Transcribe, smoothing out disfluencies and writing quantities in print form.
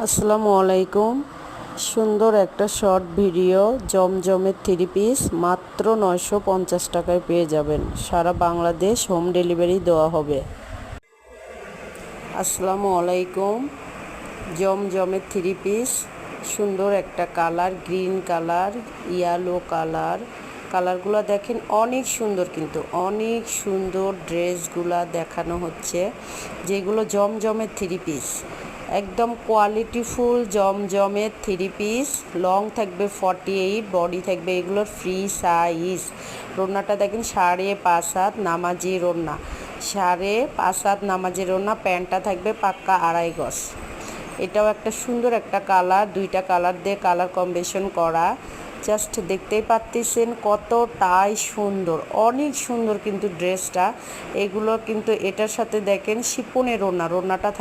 আসসালামু আলাইকুম। সুন্দর একটা শর্ট ভিডিও জমজমের থ্রি পিস মাত্র 950 টাকায় পেয়ে যাবেন। সারা বাংলাদেশ হোম ডেলিভারি দেওয়া হবে। আসসালামু আলাইকুম। জমজমের থ্রি পিস সুন্দর একটা colour, green colour, yellow colour. কালারগুলো দেখেন অনেক সুন্দর, কিন্তু অনেক সুন্দর ড্রেসগুলা দেখানো হচ্ছে, যেগুলো জমজমের থ্রি পিস, একদম কোয়ালিটিফুল জমজমের থ্রি পিস। লং থাকবে 48, বডি থাকবে এগুলোর ফ্রি সাইজ। রোনাটা দেখেন 5.5 হাত নামাজি রোনা, 5.5 হাত নামাজি রোনা। প্যান্টটা থাকবে পাক্কা 2.5 গজ। এটাও একটা সুন্দর একটা কালার, দুইটা কালার দিয়ে কালার কম্বিনেশন করা। জাস্ট দেখতেই পাচ্ছেন কতটাই সুন্দর, অনেক সুন্দর কিন্তু ড্রেসটা। এগুলো কিন্তু এটার সাথে দেখেন শিপনের রোনাটা থাকবে।